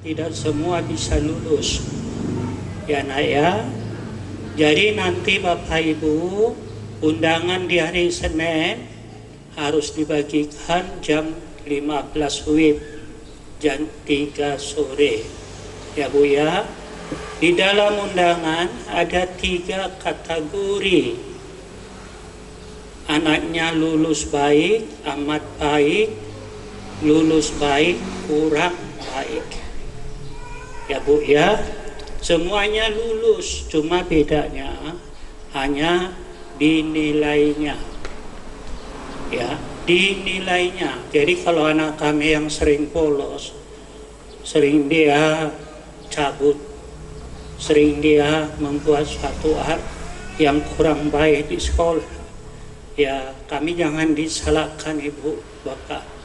tidak semua bisa lulus. Ya nak ya. Jadi nanti Bapak Ibu, undangan di hari Senin harus dibagikan jam 15 WIB, jam 3 sore. Ya Bu ya. Di dalam undangan ada 3 kategori. Anaknya lulus baik, amat baik, lulus baik, kurang baik. Ya Bu ya, semuanya lulus, cuma bedanya hanya di nilainya. Ya, di nilainya. Jadi kalau anak kami yang sering bolos, sering dia cabut, sering dia membuat suatu hal yang kurang baik di sekolah, ya kami jangan disalahkan Ibu Bapak.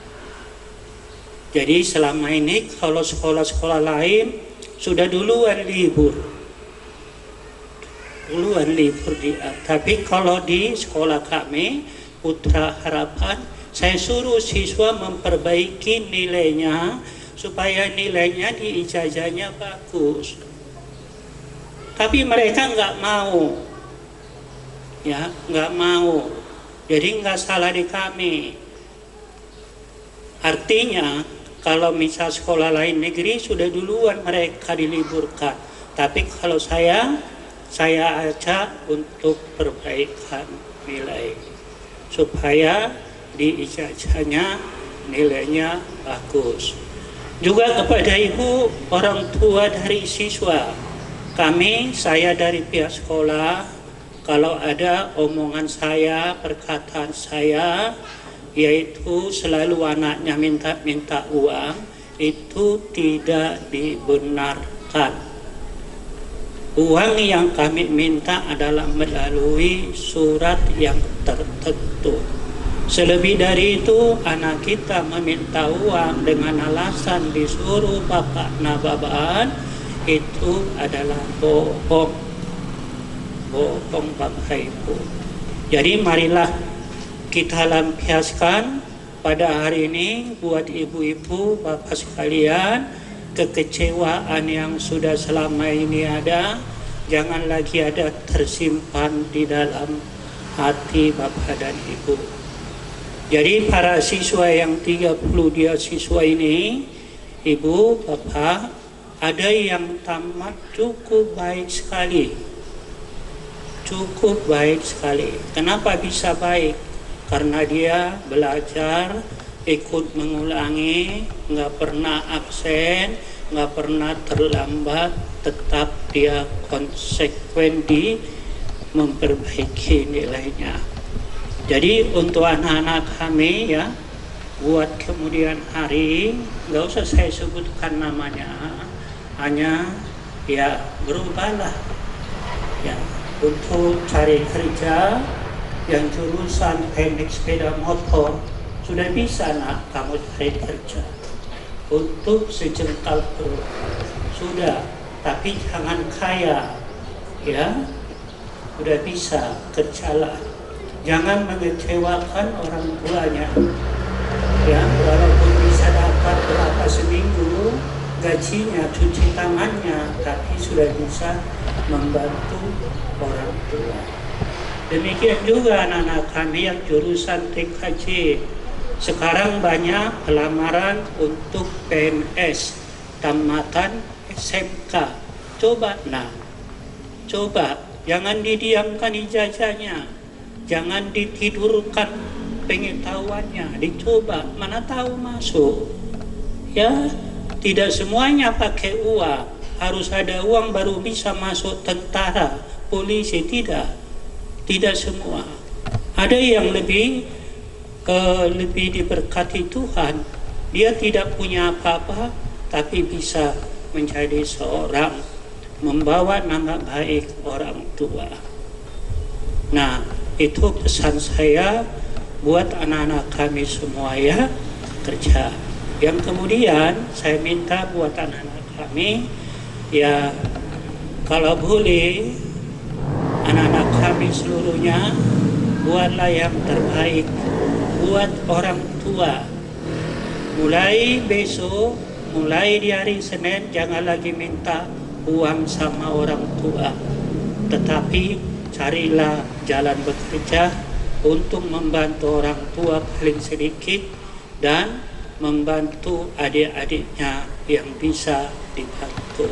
Jadi selama ini kalau sekolah-sekolah lain sudah duluan libur dia. Tapi kalau di sekolah kami Putra Harapan, saya suruh siswa memperbaiki nilainya supaya nilainya di ijazahnya bagus. Tapi mereka nggak mau, ya nggak mau. Jadi nggak salah di kami. Artinya kalau misal sekolah lain negeri sudah duluan mereka diliburkan. Tapi kalau saya ajak untuk perbaikan nilai supaya di ijazahnya nilainya bagus. Juga kepada ibu orang tua dari siswa, saya dari pihak sekolah, kalau ada omongan saya, perkataan saya, yaitu selalu anaknya minta uang, itu tidak dibenarkan. Uang yang kami minta adalah melalui surat yang tertentu. Selebih dari itu, anak kita meminta uang dengan alasan disuruh bapak nababaan, itu adalah bohong Bapak Ibu. Jadi marilah kita lampiaskan pada hari ini buat ibu-ibu bapak sekalian, kekecewaan yang sudah selama ini ada jangan lagi ada tersimpan di dalam hati bapak dan ibu. Jadi para siswa yang 32 siswa ini, ibu bapak, ada yang tamat cukup baik sekali. Kenapa bisa baik? Karena dia belajar, ikut mengulangi, nggak pernah absen, nggak pernah terlambat, tetap dia konsekuen di memperbaiki nilainya. Jadi untuk anak-anak kami ya, buat kemudian hari, nggak usah saya sebutkan namanya, hanya ya berubahlah ya untuk cari kerja yang jurusan teknik sepeda motor, sudah bisa nak kamu cari kerja untuk sejengkal perut sudah, tapi jangan kaya ya, sudah bisa kerjalah, jangan mengecewakan orang tuanya ya, walaupun bisa dapat berapa seminggu gajinya, cuci tangannya, tapi sudah bisa membantu orang tua. Demikian juga anak-anak kami yang jurusan TKJ. Sekarang banyak pelamaran untuk PNS tamatan SMK. Coba, jangan didiamkan ijazahnya, jangan ditidurkan pengetahuannya, dicoba, mana tahu masuk. Ya, tidak semuanya pakai uang, harus ada uang baru bisa masuk tentara, polisi, tidak semua. Ada yang lebih diberkati Tuhan, dia tidak punya apa-apa tapi bisa menjadi seorang membawa nama baik orang tua. Nah, itu pesan saya buat anak-anak kami semua ya, kerja. Yang kemudian saya minta buat anak-anak kami ya, kalau boleh anak-anak kami seluruhnya buatlah yang terbaik buat orang tua. Mulai besok mulai di hari Senin jangan lagi minta uang sama orang tua, tetapi carilah jalan bekerja untuk membantu orang tua paling sedikit dan membantu adik-adiknya yang bisa dibantu.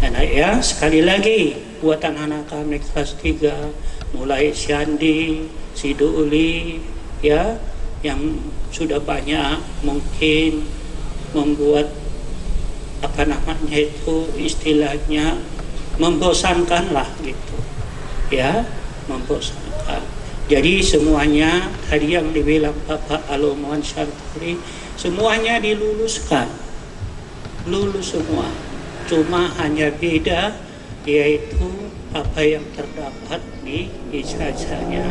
Anak ya, sekali lagi buat anak-anak kami kelas 3, mulai si Andi, si Duli, ya, yang sudah banyak mungkin membuat apa namanya itu istilahnya membosankan lah gitu, ya, membosankan. Jadi semuanya tadi yang dibilang Bapak Aloman Syarifuri, semuanya diluluskan, lulus semua. Cuma hanya beda yaitu apa yang terdapat di ijazahnya.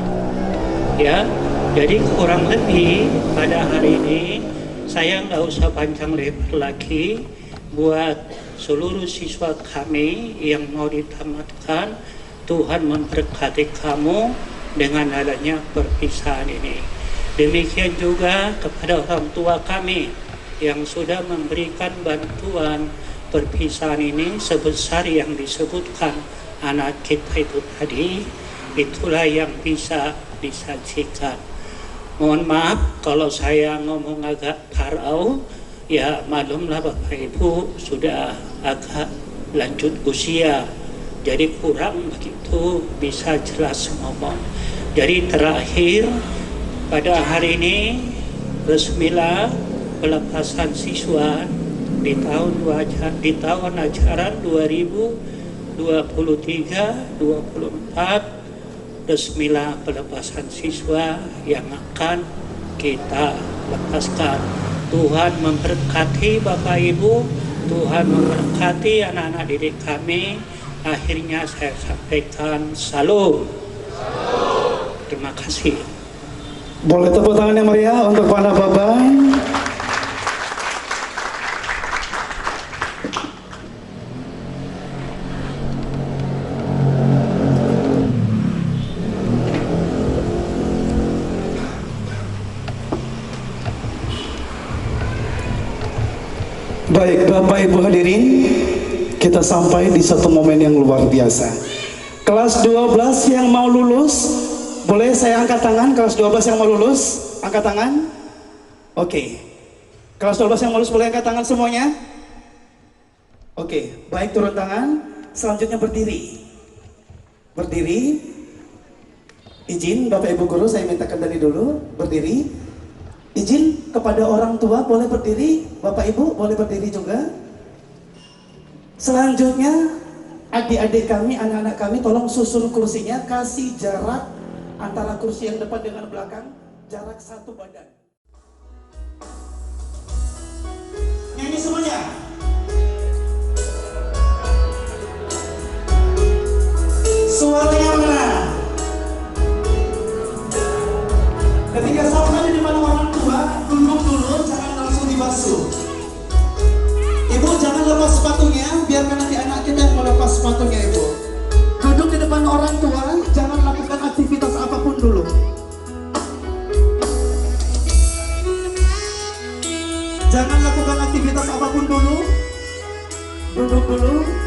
Ya, jadi kurang lebih pada hari ini saya nggak usah panjang lebar lagi buat seluruh siswa kami yang mau ditamatkan. Tuhan memberkati kamu dengan adanya perpisahan ini. Demikian juga kepada orang tua kami yang sudah memberikan bantuan perpisahan ini sebesar yang disebutkan anak kita itu tadi, itulah yang bisa disajikan. Mohon maaf kalau saya ngomong agak parau, ya maklumlah Bapak Ibu sudah agak lanjut usia, jadi kurang begitu bisa jelas ngomong. Jadi terakhir pada hari ini resmilah pelepasan siswa di tahun ajaran 2023-24, resmilah pelepasan siswa yang akan kita lepaskan. Tuhan memberkati Bapak Ibu, Tuhan memberkati anak-anak didik kami. Akhirnya saya sampaikan salam. Terima kasih. Boleh tepuk tangan yang meriah untuk para Bapak. Baik Bapak Ibu hadirin, kita sampai di satu momen yang luar biasa. Kelas 12 yang mau lulus, boleh saya angkat tangan? Kelas 12 yang mau lulus, angkat tangan. Oke. Kelas 12 yang mau lulus boleh angkat tangan semuanya? Oke, baik, turun tangan. Selanjutnya berdiri. Berdiri. Izin Bapak Ibu Guru, saya minta kendali dulu. Berdiri. Izin kepada orang tua boleh berdiri, Bapak Ibu boleh berdiri juga. Selanjutnya adik-adik kami, anak-anak kami tolong susun kursinya, kasih jarak antara kursi yang depan dengan belakang, jarak 1 badan. Nyanyi semuanya. Suaranya mana? Ketika sampai di depan orang tua, duduk dulu, jangan langsung dibasuh. Ibu jangan lepas sepatunya, biarkan nanti anak kita yang melepas sepatunya Ibu. Duduk di depan orang tua, jangan lakukan aktivitas apapun dulu. Jangan lakukan aktivitas apapun dulu. Duduk dulu.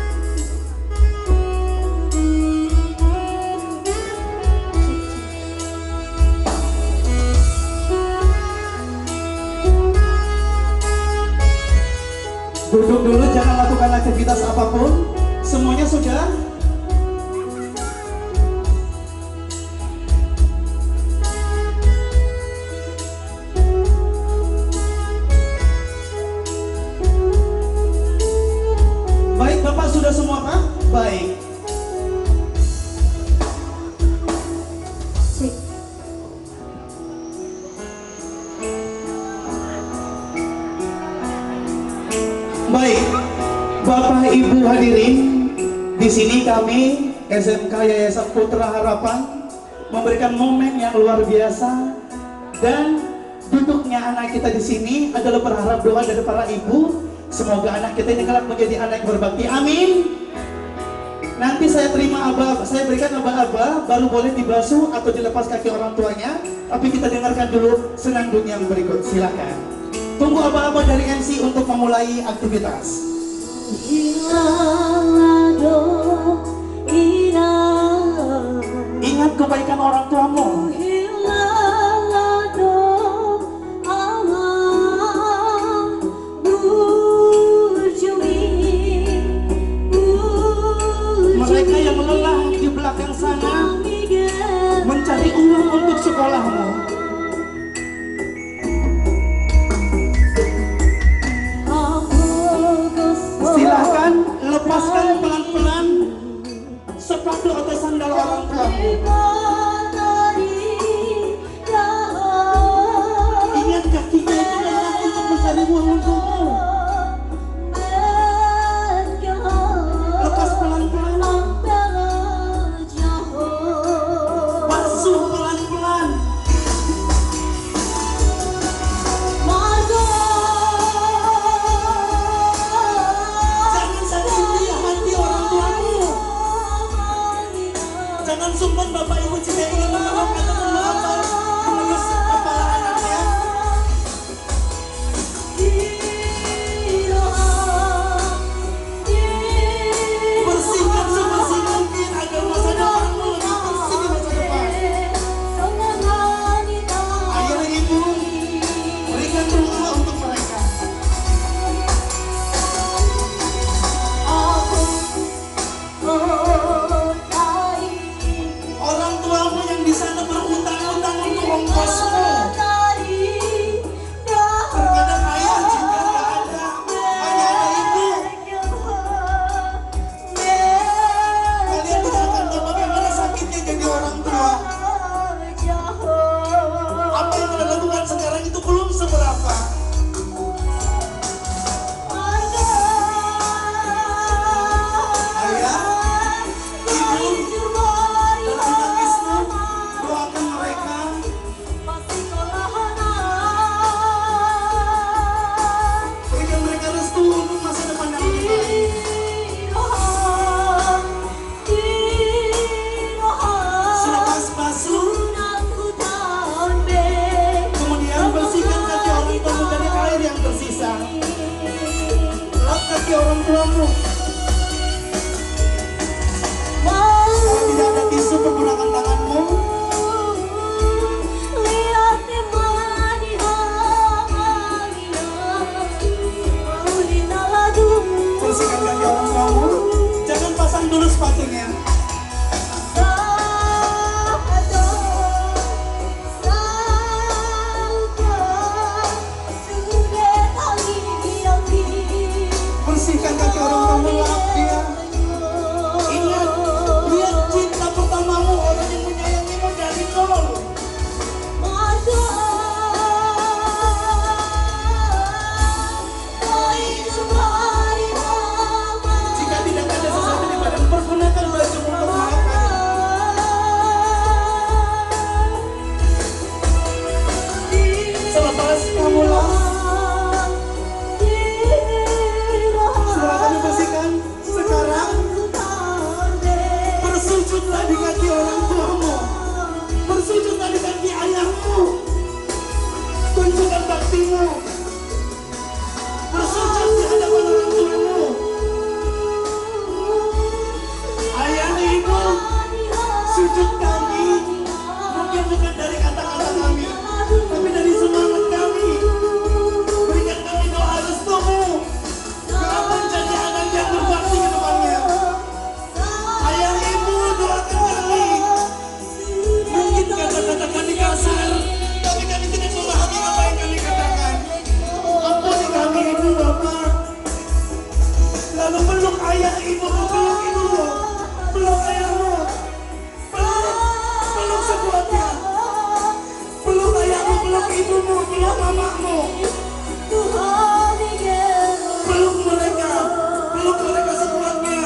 Duduk dulu, jangan lakukan aktivitas apapun. Semuanya sudah? Baik, Bapak sudah semua Pak? Baik. Baik, Bapak Ibu hadirin, di sini kami SMK Yayasan Putra Harapan memberikan momen yang luar biasa, dan duduknya anak kita di sini adalah berharap doa dari para ibu. Semoga anak kita ini kelak menjadi anak yang berbakti. Amin. Nanti saya terima saya berikan aba-aba, baru boleh dibasuh atau dilepas kaki orang tuanya. Tapi kita dengarkan dulu senandung yang berikut. Silakan. Tunggu apa-apa dari MC untuk memulai aktivitas. Ingat kebaikan orang tuamu. Mereka yang lelah di belakang sana mencari uang untuk sekolahmu. Silahkan lepaskan pelan-pelan sepatu atau sandal orang tuamu. Ingat kakinya itu lelah untuk mencari uang untukmu. Lepas pelan-pelan. Basuh pelan-pelan. Jangan sakiti hati orang tuamu. Jangan sungkan bapak ibu jika ingin memaafkan atau memaafkan mengenus kepala anaknya. Bersihkan sebersih mungkin agar masa depanmu lebih bersih di masa depan. Ayah dan ibu, berikan rumah untuk mereka. Orang tuamu yang di sana berhutang-hutang untuk ongkosmu. Terkadang ayah jika nggak ada, ayah ada ibu. Kalian tidak akan tahu bagaimana sakitnya jadi orang tua. Apa yang kalian lakukan sekarang itu belum seberapa. Ayah, ibu, dan anakismu, doakan mereka. Berikan mereka restu untuk masa depan yang lebih baik. Selepas basuh, kemudian bersihkan kaki orang tuamu dari air yang tersisa. Lap kaki orang tuamu. Kalau tidak ada tisu, pergunakan tanganmu. Bersihkan kaki orang tuamu. Jangan pasang dulu sepatunya. Bersihkan kaki orang tuamu, lap dia. Ingat, lihat cinta pertamamu, orang yang menyayangimu dari nol. Jika tidak ada sesuatu di badan, pergunakan baju untuk memaafkan. Selepas kamu lap, setelah kamu bersihkan, sekarang bersujudlah di kaki orang tuamu. Bersujudlah di kaki ayahmu. Tunjukkan baktimu. Bersujud di hadapan orang tuamu. Ayah dan ibu, sujud kami mungkin bukan dari kata-kata kami, tapi dari semangat kami. Berikan kami doa restumu. Kami menjadi anak yang berbakti ke depannya. Ayah ibu, doakan kami. Mungkin kata-kata kami kasar, tapi kami tidak memahami apa yang kami katakan. Ampuni kami ibu bapak. Lalu peluk ayah ibu, peluk ibumu, peluk ayahmu, peluk sekuatnya. Peluk ayahmu, peluk ibumu, peluk mamamu. Peluk mereka sekuatnya.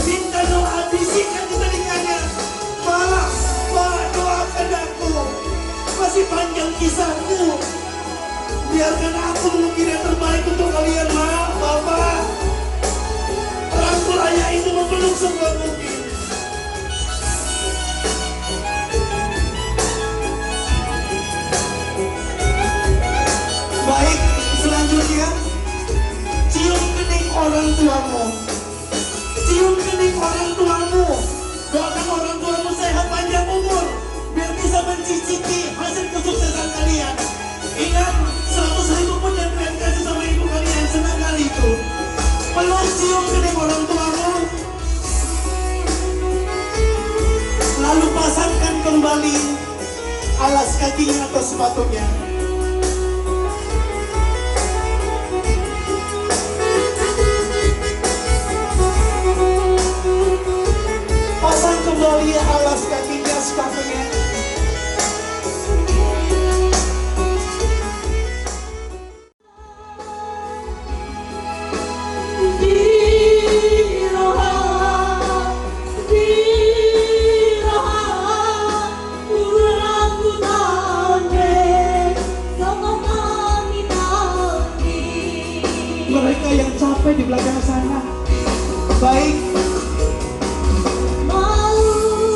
Minta doa, bisikkan di telinganya. Pak, doakan aku. Masih panjang kisahku. Biarkan aku mungkin yang terbaik untuk kalian, Ma, Bapak. Rangkul ayah itu memeluk sekuat mungkin. Baik, orang tuamu. Cium kening orang tuamu. Doakan orang tuamu sehat panjang umur, biar bisa mencicipi hasil kesuksesan kalian. Ingat, 100.000 pun yang kalian kasih sama ibu kalian, senang kali itu. Peluk cium kening orang tuamu. Lalu pasangkan kembali alas kakinya atau sepatunya. Pasang kembali alas kakinya, sepatunya. Mereka yang capek di belakang sana, baik,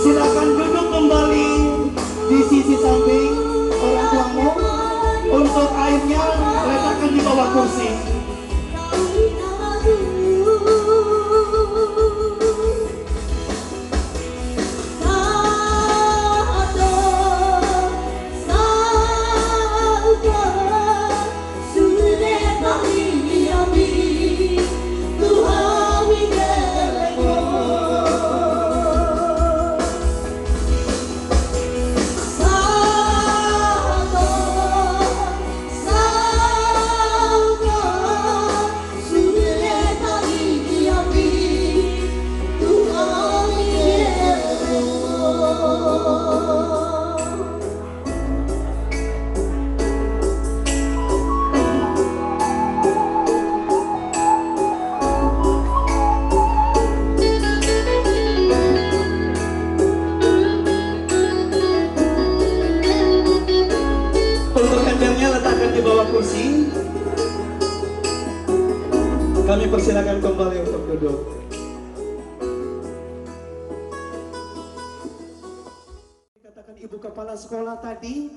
silakan duduk kembali di sisi samping orang tuamu. Untuk airnya letakkan di bawah kursi. Di bawah kursi, kami persilakan kembali untuk duduk. Katakan ibu kepala sekolah tadi,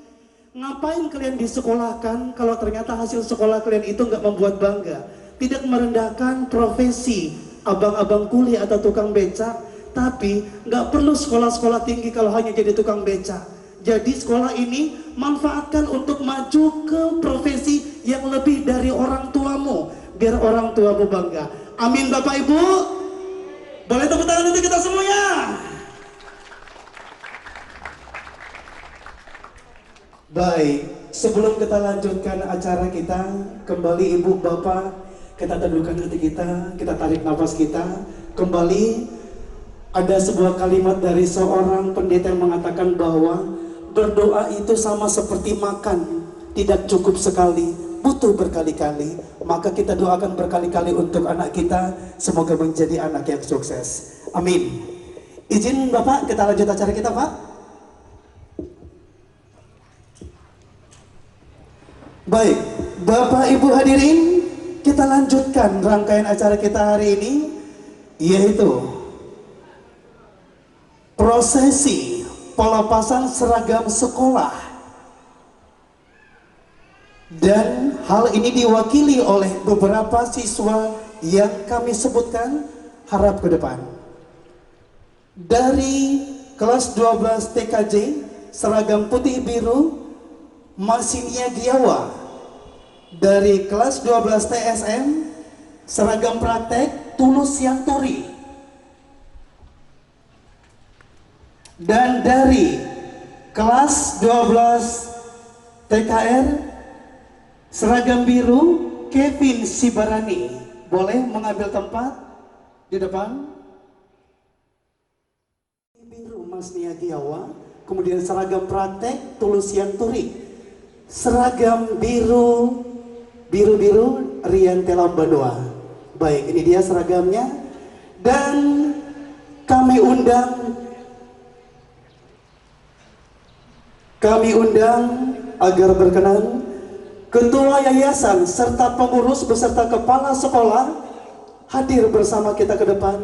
ngapain kalian disekolahkan kalau ternyata hasil sekolah kalian itu nggak membuat bangga, tidak merendahkan profesi abang-abang kuli atau tukang becak, tapi nggak perlu sekolah-sekolah tinggi kalau hanya jadi tukang becak. Jadi sekolah ini manfaatkan untuk maju ke profesi yang lebih dari orang tuamu, biar orang tuamu bangga. Amin Bapak Ibu. Boleh tepuk tangan untuk kita semuanya. Baik, sebelum kita lanjutkan acara kita, kembali Ibu Bapak, kita teduhkan hati kita tarik nafas kita. Kembali ada sebuah kalimat dari seorang pendeta yang mengatakan bahwa berdoa itu sama seperti makan, tidak cukup sekali, butuh berkali-kali. Maka kita doakan berkali-kali untuk anak kita, semoga menjadi anak yang sukses. Amin. Izin Bapak, kita lanjut acara kita Pak. Baik, Bapak Ibu hadirin, kita lanjutkan rangkaian acara kita hari ini, yaitu prosesi pelepasan seragam sekolah. Dan hal ini diwakili oleh beberapa siswa yang kami sebutkan. Harap ke depan. Dari kelas 12 TKJ, seragam putih biru Masinia Giawa. Dari kelas 12 TSM, seragam praktek Tulus Yanturi. Dan dari kelas 12 TKR, seragam biru Kevin Sibarani. Boleh mengambil tempat di depan. Biru Mas Nia Giawa. Kemudian seragam praktek Tulus Yanturi. Seragam biru Rian Telambadoa. Baik, ini dia seragamnya. Dan kami undang agar berkenan Ketua Yayasan serta pengurus beserta kepala sekolah hadir bersama kita ke depan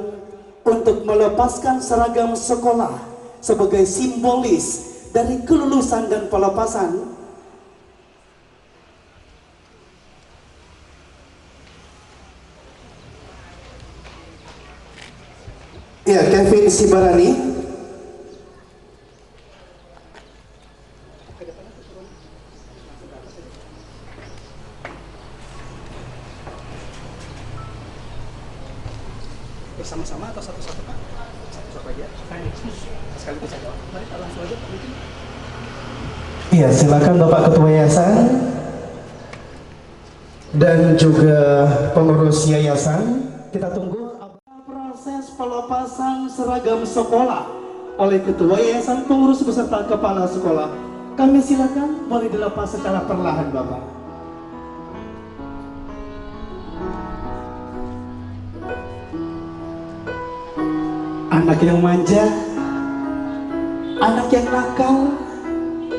untuk melepaskan seragam sekolah sebagai simbolis dari kelulusan dan pelepasan. Ya, Kevin Sibarani. Sama-sama atau satu-satu Pak? Satu-satu aja. Sekaligus saja. Mari Pak langsung aja Pak. Iya, silakan Bapak Ketua Yayasan dan juga pengurus yayasan. Kita tunggu proses pelepasan seragam sekolah oleh Ketua Yayasan, pengurus beserta kepala sekolah. Kami silakan, boleh dilepas secara perlahan Bapak. Anak yang manja, anak yang nakal,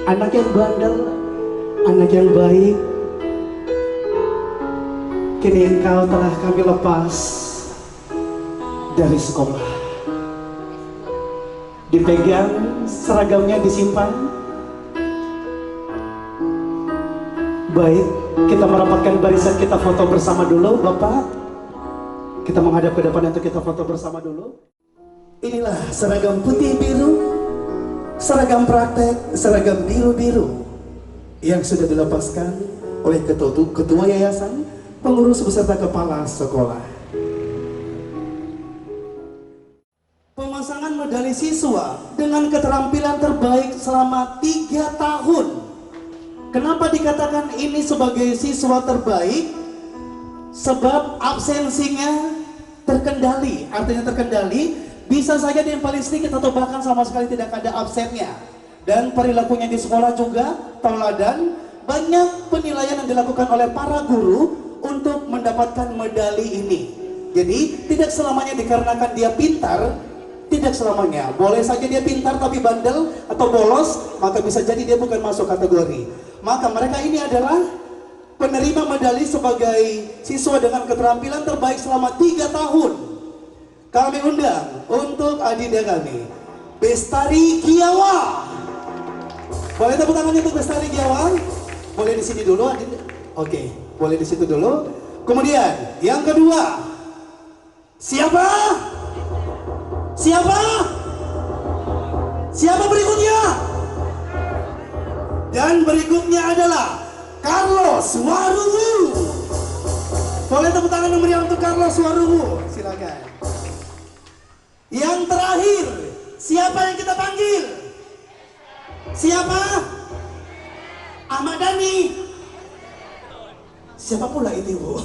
anak yang bandel, anak yang baik, kini engkau telah kami lepas dari sekolah. Dipegang, seragamnya disimpan. Baik, kita merapatkan barisan, kita foto bersama dulu Bapak. Kita menghadap ke depan untuk kita foto bersama dulu. Inilah seragam putih biru, seragam praktek, seragam biru-biru yang sudah dilepaskan oleh ketua yayasan, pengurus beserta kepala sekolah. Pemasangan medali siswa dengan keterampilan terbaik selama 3 tahun. Kenapa dikatakan ini sebagai siswa terbaik? Sebab absensinya terkendali. Artinya terkendali, bisa saja dia yang paling sedikit atau bahkan sama sekali tidak ada absennya. Dan perilakunya di sekolah juga teladan. Banyak penilaian yang dilakukan oleh para guru untuk mendapatkan medali ini. Jadi tidak selamanya dikarenakan dia pintar, tidak selamanya. Boleh saja dia pintar tapi bandel atau bolos, maka bisa jadi dia bukan masuk kategori. Maka mereka ini adalah penerima medali sebagai siswa dengan keterampilan terbaik selama 3 tahun. Kami undang untuk adinda kami, Bestari Giawa. Boleh tepuk tangannya untuk Bestari Giawa? Boleh di sini dulu, adinda? Oke, boleh di situ dulu. Kemudian yang kedua, siapa? Siapa? Siapa berikutnya? Dan berikutnya adalah Carlos Waruwu. Boleh tepuk tangan yang meriah untuk Carlos Waruwu? Silakan. Yang terakhir, siapa yang kita panggil? Siapa? Ahmad Dhani. Siapa pula itu Bu?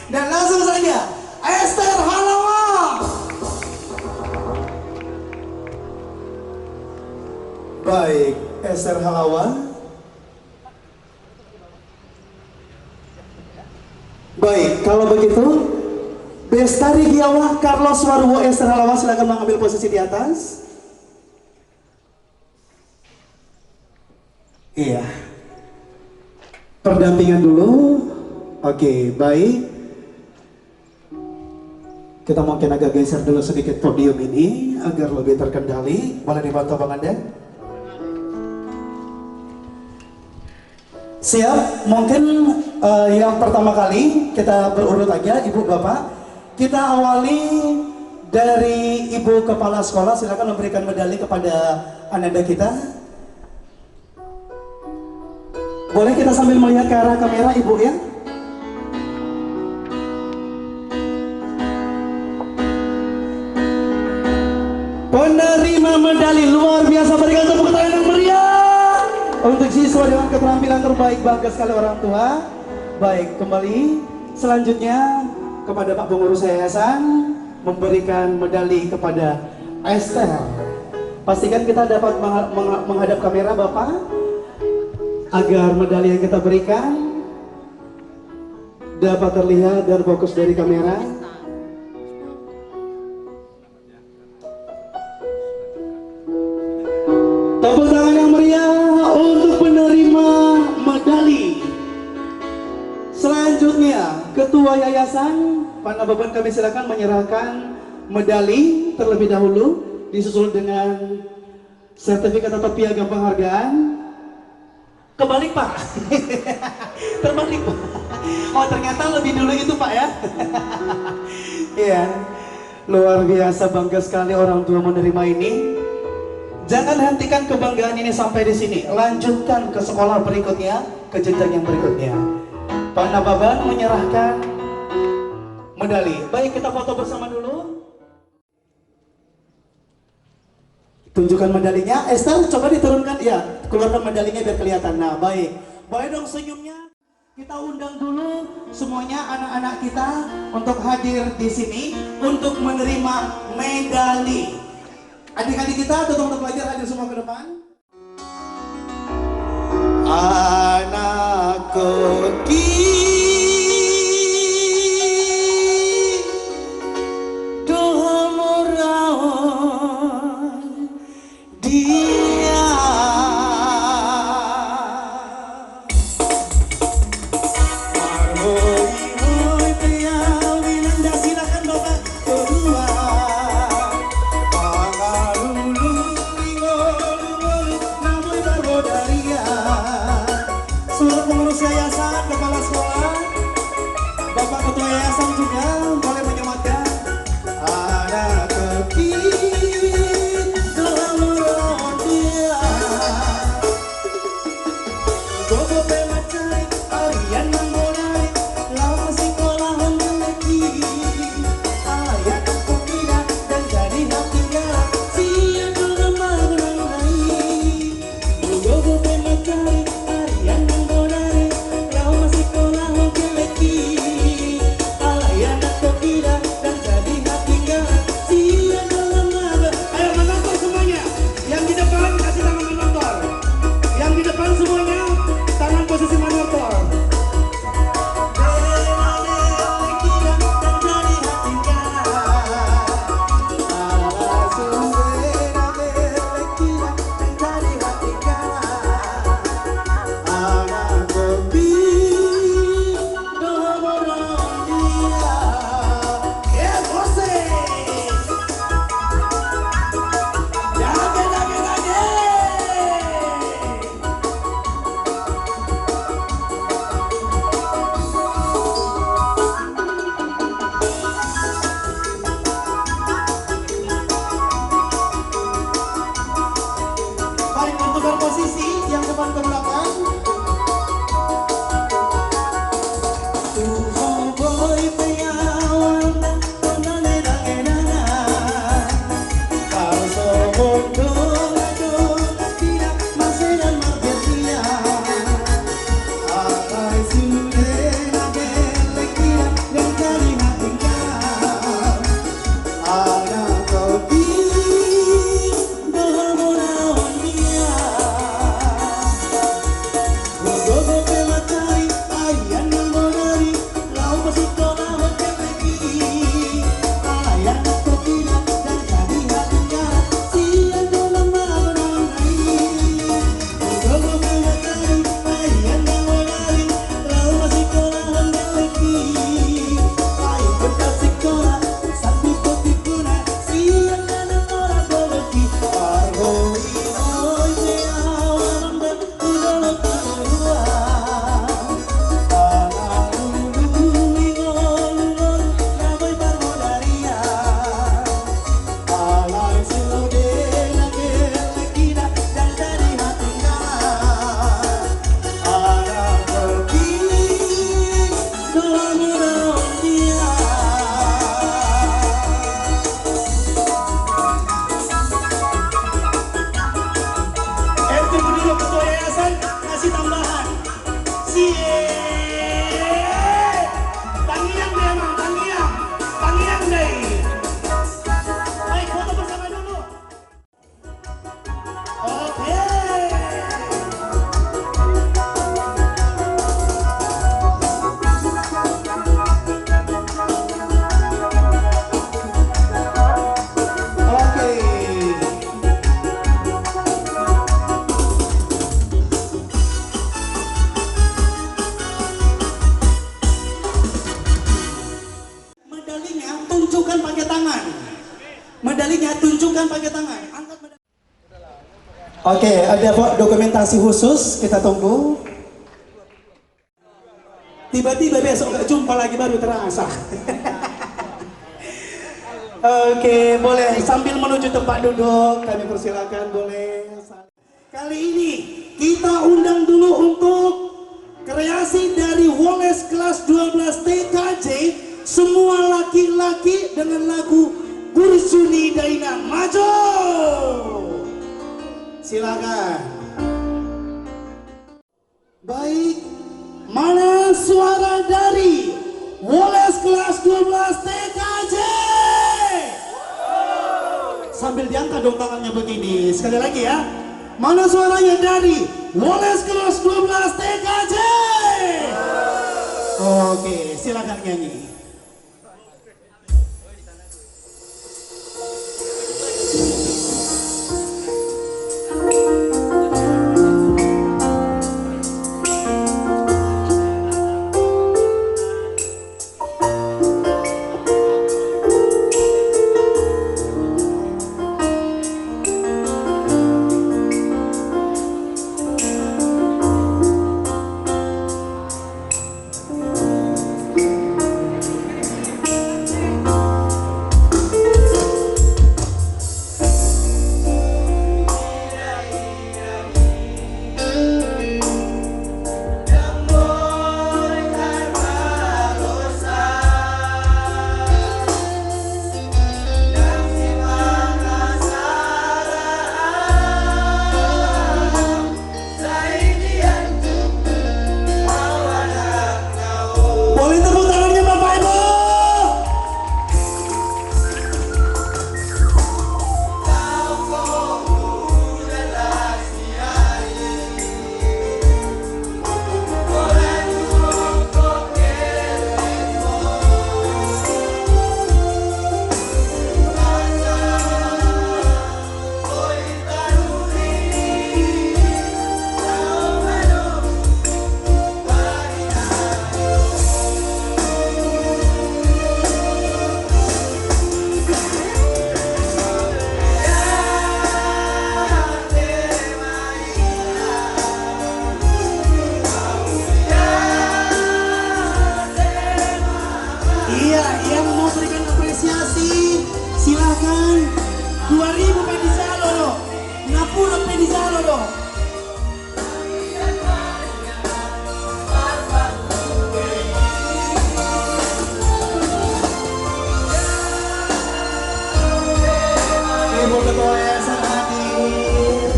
Dan langsung saja, Esther Halawa. Baik, Esther Halawa. Baik, kalau begitu Bestari Giawa, Carlos Waruwu, Esther Halawa, silakan mengambil posisi di atas. Iya. Perdampingan dulu. Oke, baik. Kita mungkin agak geser dulu sedikit podium ini agar lebih terkendali. Boleh dibantu Bang Anda? Siap, mungkin yang pertama kali kita berurut aja, Ibu Bapak. Kita awali dari Ibu Kepala Sekolah, silakan memberikan medali kepada ananda kita. Boleh kita sambil melihat ke arah kamera Ibu ya? Penerima medali luar biasa, berikan tepuk tangan yang meriah untuk siswa dengan keterampilan terbaik, bangga sekali orang tua. Baik, kembali selanjutnya kepada Pak Pengurus Yayasan memberikan medali kepada Esther. Pastikan kita dapat menghadap kamera Bapak agar medali yang kita berikan dapat terlihat dan fokus dari kamera. Tepuk tangan yang meriah untuk penerima medali. Selanjutnya, Ketua Yayasan Pak Nababan, kami silakan menyerahkan medali terlebih dahulu, disusul dengan sertifikat atau piagam penghargaan. Kebalik Pak. Terbalik Pak. Oh ternyata lebih dulu itu Pak ya. Iya. Luar biasa, bangga sekali orang tua menerima ini. Jangan hentikan kebanggaan ini sampai di sini. Lanjutkan ke sekolah berikutnya, ke jenjang yang berikutnya. Pak Nababan menyerahkan medali. Baik, kita foto bersama dulu. Tunjukkan medalinya. Esther, coba diturunkan. Ya, keluarkan medalinya biar kelihatan. Nah, baik. Boleh dong senyumnya. Kita undang dulu semuanya anak-anak kita untuk hadir di sini untuk menerima medali. Adik-adik kita untuk belajar hadir semua ke depan. Anakku medalinya tunjukkan pakai tangan. Angkat medali. Oke, ada dokumentasi khusus, kita tunggu. Tiba-tiba besok gak jumpa lagi baru terasa. Oke, boleh sambil menuju tempat duduk kami persilakan boleh. Kali ini kita undang dulu untuk kreasi dari Woles kelas 12 TKJ, semua laki-laki dengan lagu Bursuni Daina. Maju, silakan. Baik, mana suara dari Woles kelas 12 TKJ? Sambil diangkat dong tangannya begini. Sekali lagi ya. Mana suaranya dari Woles kelas 12 TKJ? Oke, silakan nyanyi. Silakan 2000 pedisalo lo, 60 pedisalo lo. Ibu Ketua Yayasan hadir.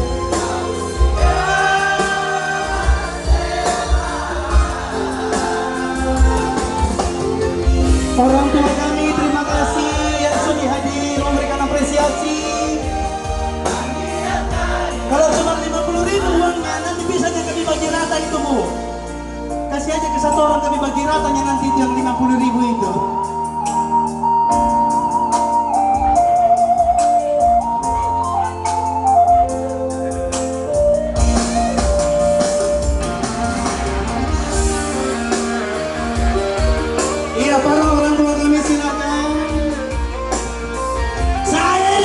Orang tua kami terima kasih yang sudah hadir memberikan apresiasi. Kalau cuma 50.000 uangnya nanti bisa kami bagi rata itu Bu. Kasih aja ke satu orang kami bagi ratanya nanti yang 50.000 itu. Iya, para orang tua kami silakan. Saya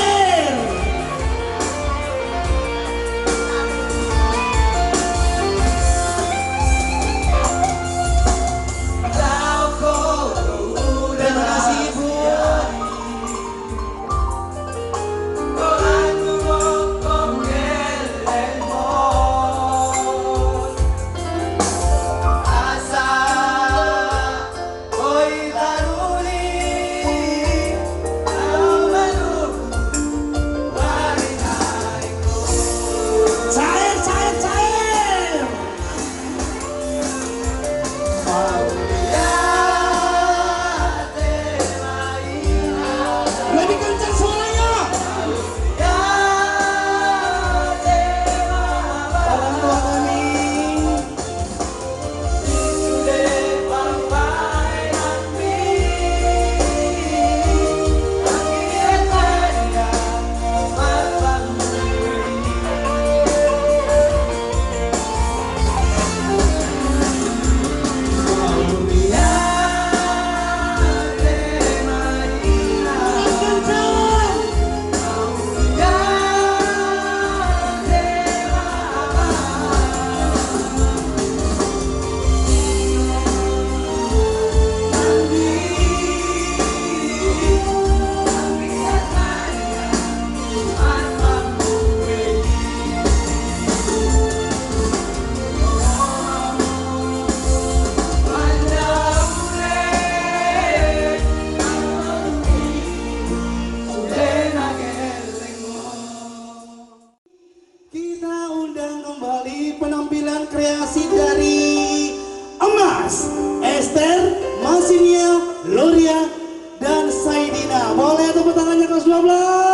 menyaksikan kreasi dari Emas, Esther, Masinia, Gloria, dan Saidina. Boleh tepuk tangannya kelas 12.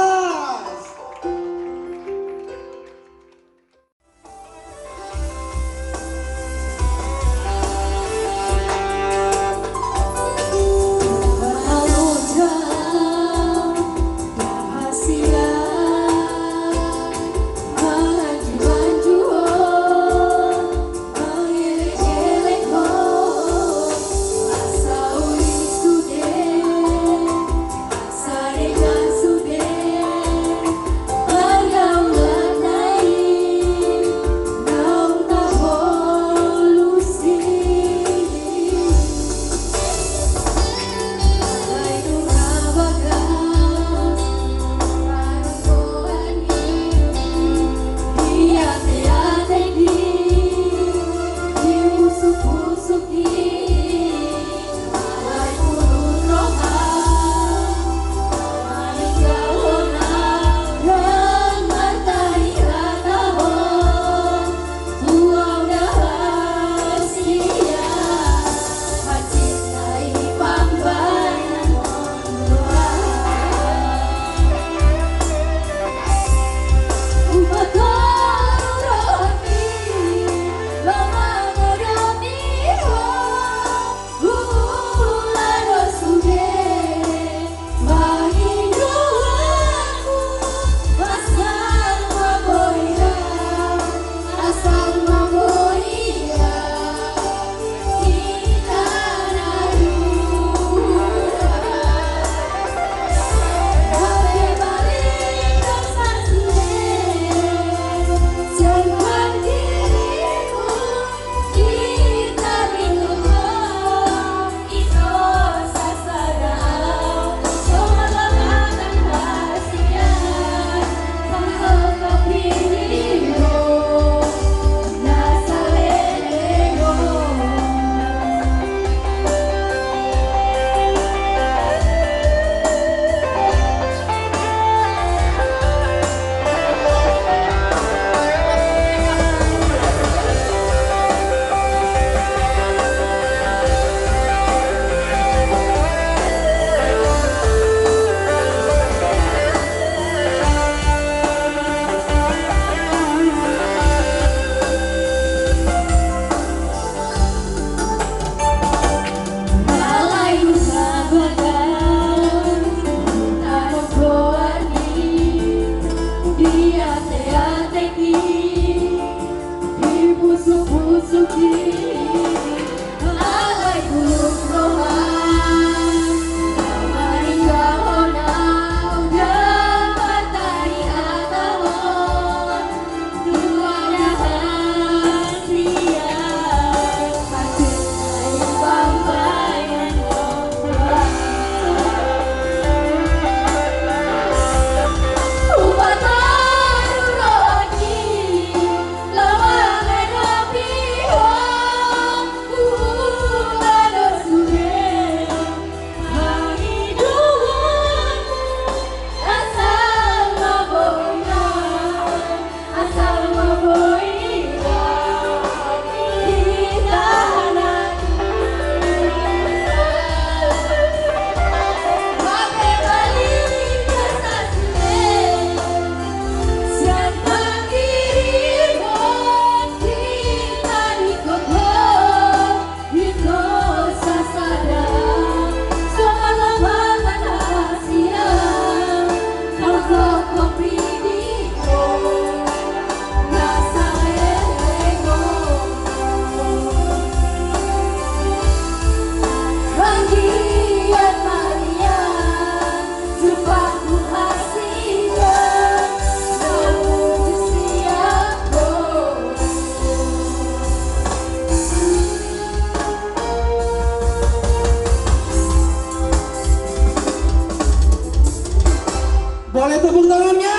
Boleh tepuk tangannya?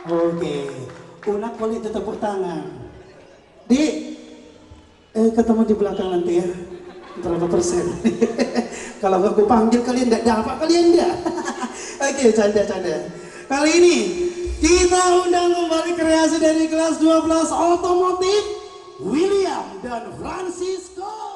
Oke, Unak boleh tepuk tangan. Dik, ketemu di belakang nanti ya. Berapa persen? Kalau aku panggil kalian tidak dapat kalian enggak? Oke, canda-canda. Kali ini Kita undang kembali kreasi dari kelas 12 otomotif William dan Francisco.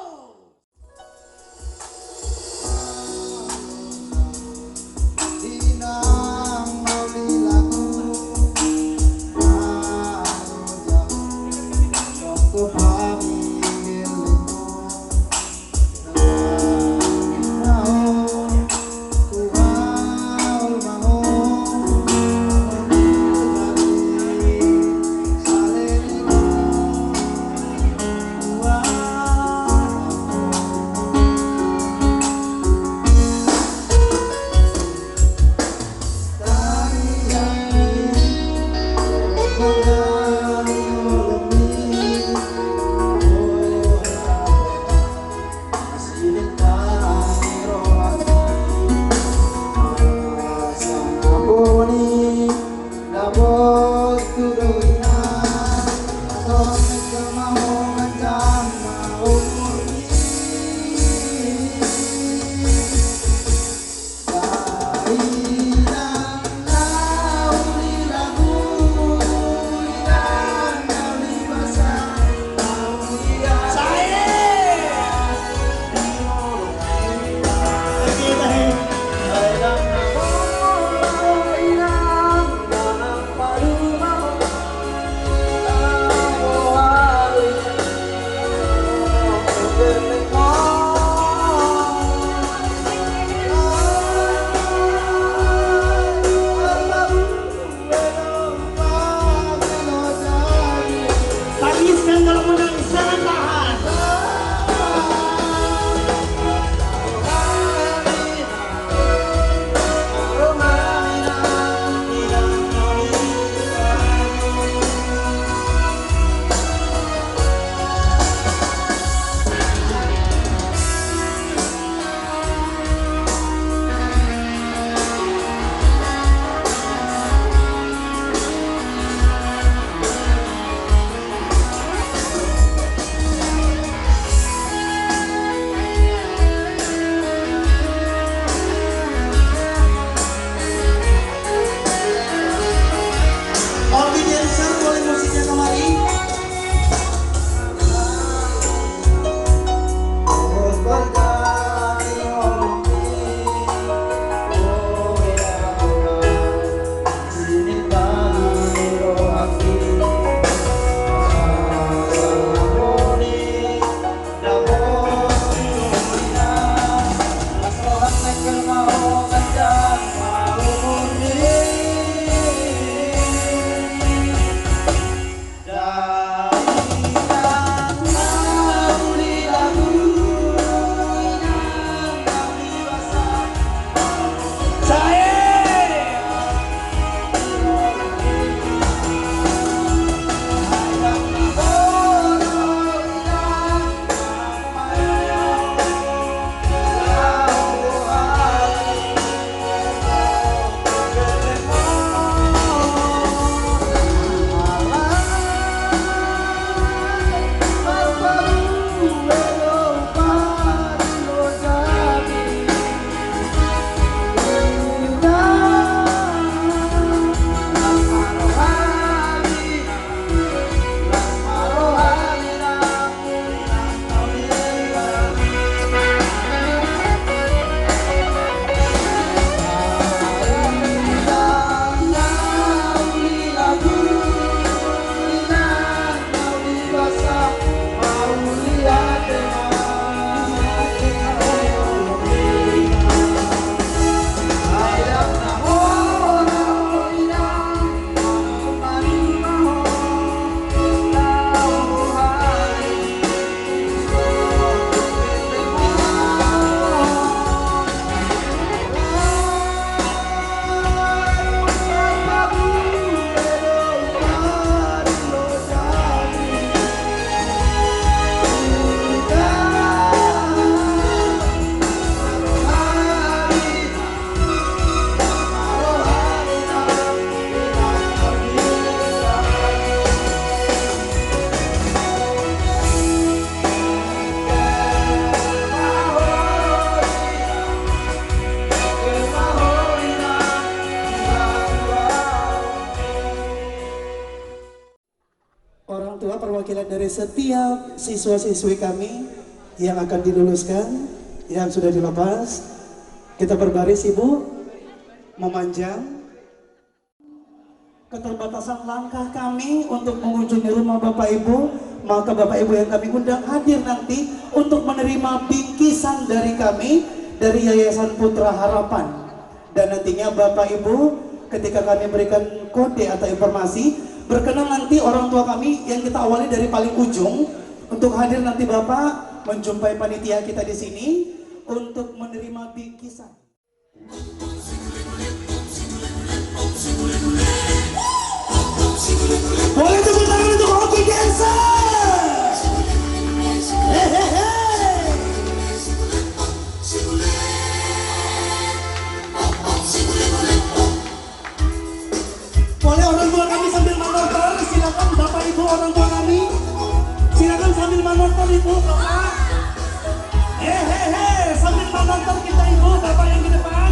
setiap siswa-siswi kami yang akan diluluskan, yang sudah dilepas, kita berbaris Ibu, memanjang. Keterbatasan langkah kami untuk mengunjungi rumah Bapak Ibu, maka Bapak Ibu yang kami undang hadir nanti untuk menerima bingkisan dari kami, dari Yayasan Putra Harapan. Dan nantinya Bapak Ibu ketika kami berikan kode atau informasi, berkenan nanti orang tua kami yang kita awali dari paling ujung untuk hadir nanti Bapak menjumpai panitia kita di sini untuk menerima bingkisan. Boleh tepuk tangan untuk Hoki Dancer. Hehehe. Boleh orang tua kami sambil manotor, silakan Bapak Ibu orang tua kami, silakan sambil manotor Ibu Bapak. Hehehe, sambil manotor kita Ibu Bapak yang di depan.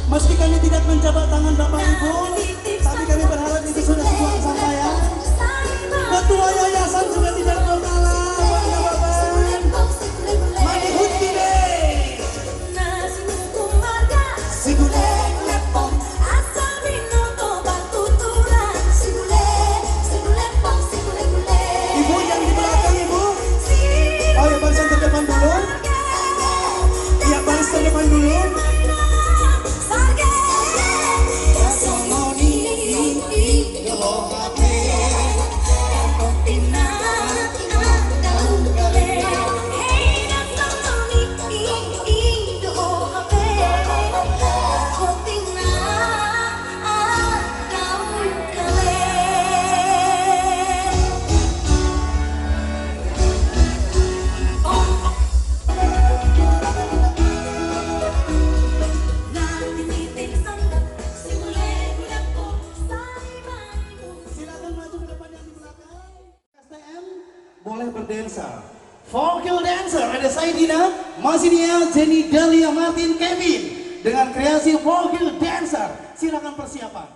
Meski kami tidak menjabat tangan Bapak Ibu, tapi kami berharap itu sudah sebuah kesampaian. Ketua Yayasan juga tidak mau kalah, bangga Bapak. Mani Hutide. Ibu yang di belakang Ibu. Oh ya, baris terdepan dulu. Iya, baris terdepan dulu. Boleh berdansa. Vocal dancer ada Saidina, Masinia, Jenny, Dahlia, Martin, Kevin dengan kreasi vocal dancer. Silakan persiapan.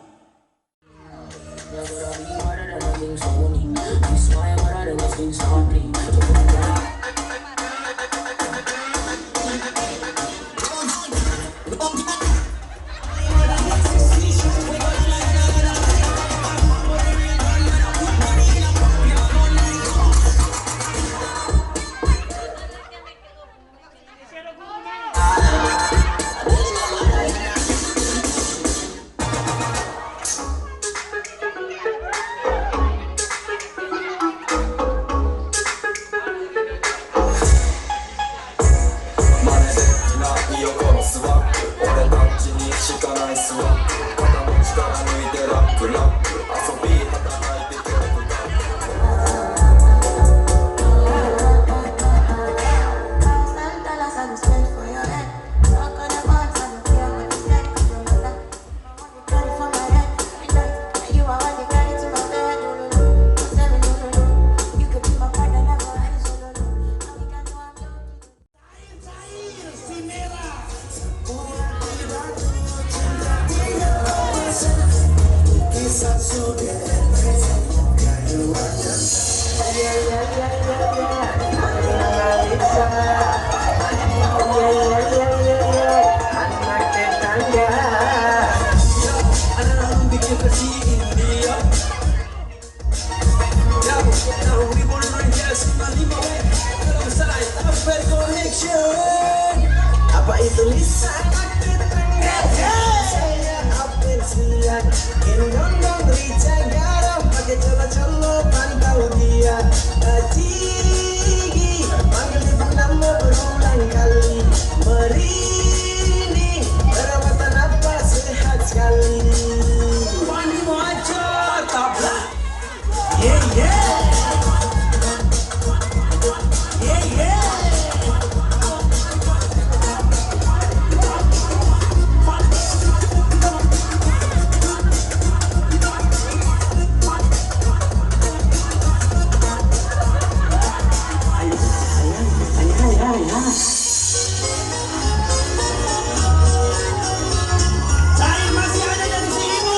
Apa itu lisan saya hampir siang ini dong rica garam pakai colo pantau dia tinggi panggil ibu nama berulang kali merinding perawatan apa sehat sekali Wani mau aja tabrak yeah yeah yeah yeah Saya masih ada dari sini.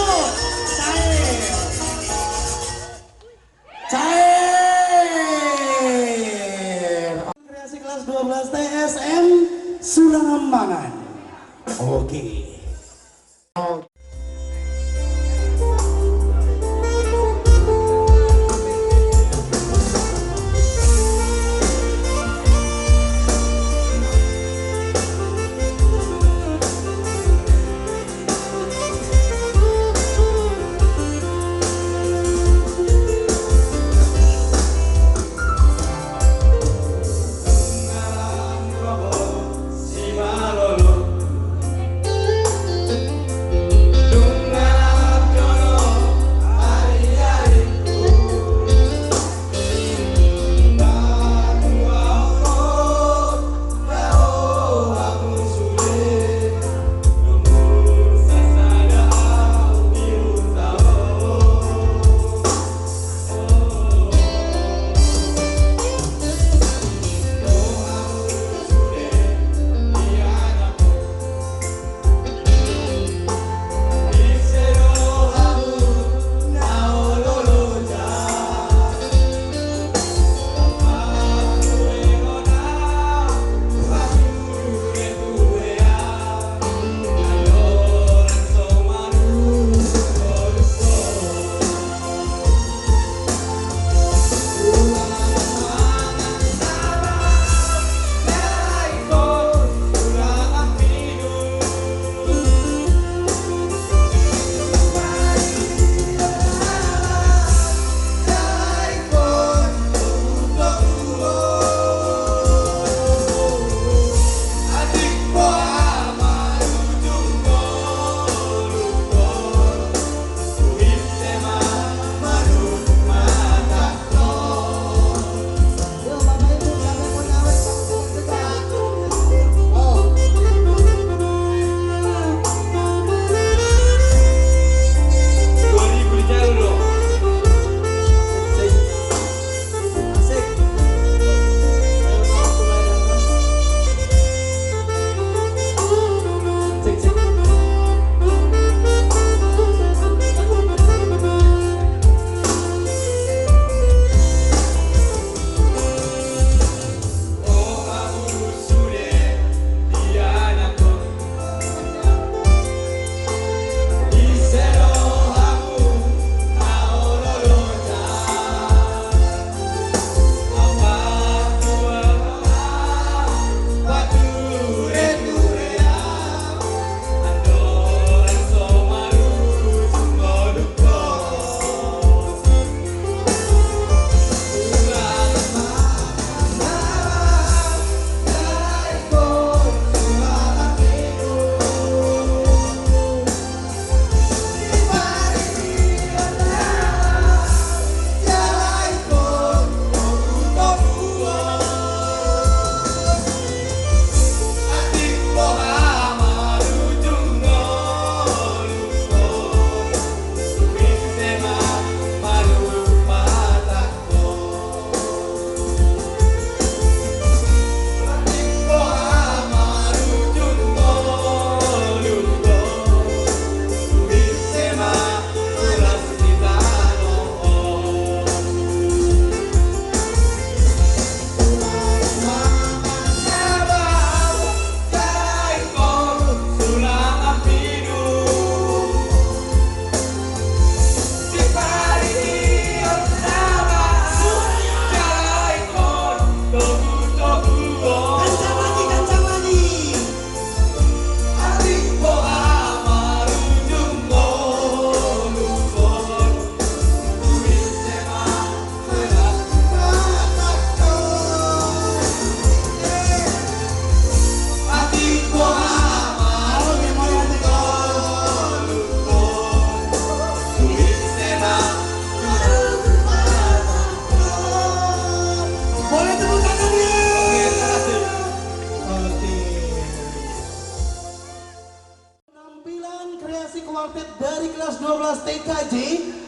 dari kelas 12 TKJ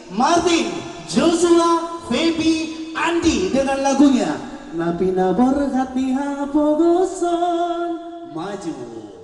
Martin, Joshua, Feby, Andi dengan lagunya Napina Borhat Niha Pogoson Maju.